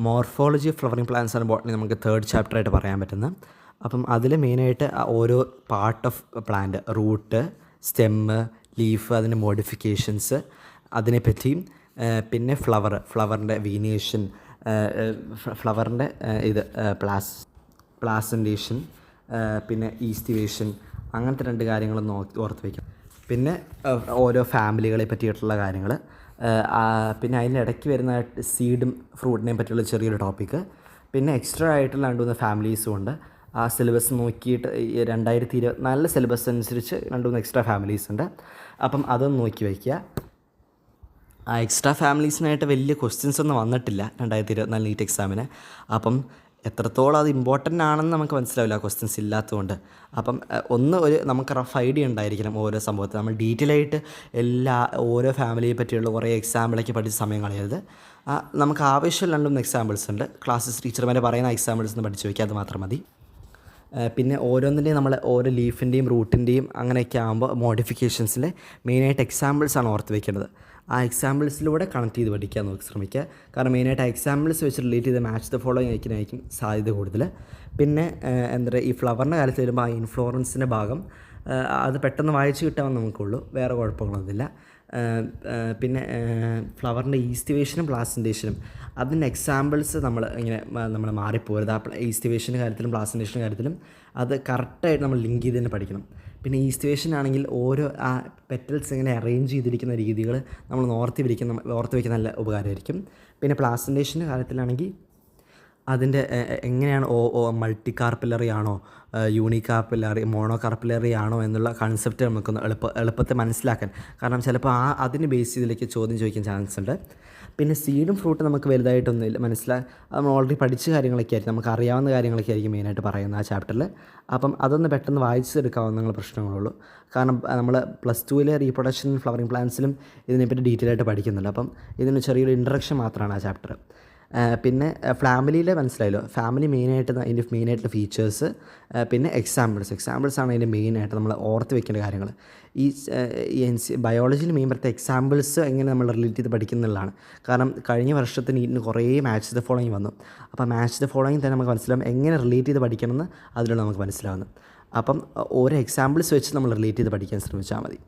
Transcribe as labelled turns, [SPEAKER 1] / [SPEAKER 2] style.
[SPEAKER 1] Morphology of flowering plants and botany നമുക്ക് third ചാപ്റ്ററായിട്ട് പറയാൻ പറ്റുന്നത്. അപ്പം അതിൽ മെയിനായിട്ട് ഓരോ part of plant, root, stem, leaf, അതിൻ്റെ മോഡിഫിക്കേഷൻസ് അതിനെപ്പറ്റിയും, പിന്നെ ഫ്ലവറിൻ്റെ വീനിയേഷൻ, ഫ്ലവറിൻ്റെ ഇത് പ്ലാസൻറ്റേഷൻ, പിന്നെ ഈസ്റ്റിവേഷൻ, അങ്ങനത്തെ 2 കാര്യങ്ങളൊന്ന് ഓർത്ത് വയ്ക്കാം. പിന്നെ ഓരോ ഫാമിലികളെ പറ്റിയിട്ടുള്ള കാര്യങ്ങൾ, പിന്നെ അതിൻ്റെ ഇടയ്ക്ക് വരുന്ന സീഡും ഫ്രൂട്ടിനെയും പറ്റിയുള്ള ചെറിയൊരു ടോപ്പിക്ക്, പിന്നെ എക്സ്ട്രാ ആയിട്ടുള്ള 2-3 ഫാമിലീസും ഉണ്ട്. ആ സിലബസ് നോക്കിയിട്ട് 2024 സിലബസ് അനുസരിച്ച് 2-3 എക്സ്ട്രാ ഫാമിലീസ് ഉണ്ട്. അപ്പം അതൊന്ന് നോക്കി വയ്ക്കുക. ആ എക്സ്ട്രാ ഫാമിലീസിനായിട്ട് വലിയ ക്വസ്റ്റ്യൻസ് ഒന്നും വന്നിട്ടില്ല 2024 നീറ്റ് എക്സാമിന്. അപ്പം എത്രത്തോളം അത് ഇമ്പോർട്ടൻ്റ് ആണെന്ന് നമുക്ക് മനസ്സിലാവില്ല ക്വസ്റ്റ്യൻസ് ഇല്ലാത്തതുകൊണ്ട്. അപ്പം നമുക്ക് റഫ് ഐഡിയ ഉണ്ടായിരിക്കണം ഓരോ സംഭവത്തിൽ. നമ്മൾ ഡീറ്റെയിൽ ആയിട്ട് ഓരോ ഫാമിലിയെ പറ്റിയുള്ള കുറേ എക്സാമ്പിളൊക്കെ പഠിച്ച് സമയം കളയരുത്. നമുക്ക് ആവശ്യം 2-3 എക്സാമ്പിൾസ് ഉണ്ട്. ക്ലാസ്സസ് ടീച്ചർമാരെ പറയുന്ന എക്സാമ്പിൾസ് ഒന്ന് പഠിച്ച് വയ്ക്കുക, അത് മാത്രം മതി. പിന്നെ ഓരോന്നിൻ്റെയും നമ്മൾ ഓരോ ലീഫിൻ്റെയും റൂട്ടിൻ്റെയും അങ്ങനെയൊക്കെ ആകുമ്പോൾ മോഡിഫിക്കേഷൻസിൻ്റെ മെയിനായിട്ട് എക്സാമ്പിൾസാണ് ഓർത്ത് വയ്ക്കേണ്ടത്. ആ എക്സാമ്പിൾസിലൂടെ കണക്ട് ചെയ്ത് പഠിക്കാൻ ശ്രമിക്കുക. കാരണം മെയിനായിട്ട് ആ എക്സാമ്പിൾസ് വെച്ച് റിലേറ്റ് ചെയ്ത് മാച്ച് ദ ഫോളോയിങ് അയക്കാനായിരിക്കും സാധ്യത കൂടുതൽ. പിന്നെ ഈ ഫ്ലവറിൻ്റെ കാര്യത്തിൽ വരുമ്പോൾ ആ ഇൻഫ്ലോറൻസിൻ്റെ ഭാഗം അത് പെട്ടെന്ന് വായിച്ച് കിട്ടാമെന്ന് നമുക്കുള്ളൂ, വേറെ കുഴപ്പങ്ങളൊന്നുമില്ല. പിന്നെ ഫ്ലവറിൻ്റെ ഈസ്റ്റിവേഷനും പ്ലാസൻറ്റേഷനും അതിൻ്റെ എക്സാമ്പിൾസ് നമ്മൾ മാറിപ്പോരുത്. ആ ഈസ്റ്റിവേഷൻ്റെ കാര്യത്തിലും പ്ലാസൻറ്റേഷൻ്റെ കാര്യത്തിലും അത് കറക്റ്റായിട്ട് നമ്മൾ ലിങ്ക് ചെയ്ത് തന്നെ പഠിക്കണം. പിന്നെ ഈസ്റ്റിവേഷൻ ആണെങ്കിൽ ഓരോ ആ പെറ്റൽസ് എങ്ങനെ അറേഞ്ച് ചെയ്തിരിക്കുന്ന രീതികൾ നമ്മൾ ഓർത്ത് വയ്ക്കുന്ന നല്ല ഉപകാരമായിരിക്കും. പിന്നെ പ്ലാസൻറ്റേഷൻ്റെ കാര്യത്തിലാണെങ്കിൽ അതിൻ്റെ എങ്ങനെയാണ് മൾട്ടി കാർപ്പിലറി ആണോ, യൂണികാർപ്പിലറി, മോണോ കാർപ്പിലറി ആണോ എന്നുള്ള കൺസെപ്റ്റ് നമുക്കൊന്ന് എളുപ്പത്തിൽ മനസ്സിലാക്കാൻ. കാരണം ചിലപ്പോൾ അതിന് ബേസ് ചെയ്തിലേക്ക് ചോദ്യം ചോദിക്കാൻ ചാൻസ് ഉണ്ട്. പിന്നെ സീഡും ഫ്രൂട്ടും നമുക്ക് വലുതായിട്ടൊന്നുമില്ല, അത് നമ്മൾ ഓൾറെഡി പഠിച്ച കാര്യങ്ങളൊക്കെ ആയിരിക്കും, നമുക്ക് അറിയാവുന്ന കാര്യങ്ങളൊക്കെ ആയിരിക്കും മെയിനായിട്ട് പറയുന്നത് ആ ചാപ്റ്ററിൽ. അപ്പം അതൊന്ന് പെട്ടെന്ന് വായിച്ചെടുക്കാവുന്ന പ്രശ്നങ്ങളുള്ളൂ. കാരണം നമ്മൾ +2 റീപ്രൊഡക്ഷൻ ഫ്ലവറിങ് പ്ലാന്റ്സിലും ഇതിനെപ്പറ്റി ഡീറ്റെയിൽ ആയിട്ട് പഠിക്കുന്നുണ്ട്. അപ്പം ഇതിന് ചെറിയൊരു ഇൻട്രഡക്ഷൻ മാത്രമാണ് ആ ചാപ്റ്റർ. പിന്നെ ഫാമിലിയിലെ മനസ്സിലായല്ലോ, ഫാമിലി അതിൻ്റെ മെയിനായിട്ടുള്ള ഫീച്ചേഴ്സ്, പിന്നെ എക്സാമ്പിൾസാണ് അതിൻ്റെ മെയിനായിട്ട് നമ്മൾ ഓർത്ത് വെക്കേണ്ട കാര്യങ്ങൾ. ഈ ബയോളജിയിൽ മെയിൻ പ്രത്യേക എക്സാമ്പിൾസ് എങ്ങനെ നമ്മൾ റിലേറ്റ് ചെയ്ത് പഠിക്കുന്നുള്ളതാണ്. കാരണം കഴിഞ്ഞ വർഷത്തെ നീറ്റിന് കുറേ മാച്ച് ദ ഫോളോയിങ് വന്നു. അപ്പോൾ മാച്ച് ദ ഫോളോയിങ് തന്നെ നമുക്ക് മനസ്സിലാവും എങ്ങനെ റിലേറ്റ് ചെയ്ത് പഠിക്കണമെന്ന് അതിലൂടെ നമുക്ക് മനസ്സിലാവുന്നത്. അപ്പം ഓരോ എക്സാമ്പിൾസ് വെച്ച് നമ്മൾ റിലേറ്റ് ചെയ്ത് പഠിക്കാൻ ശ്രമിച്ചാൽ മതി.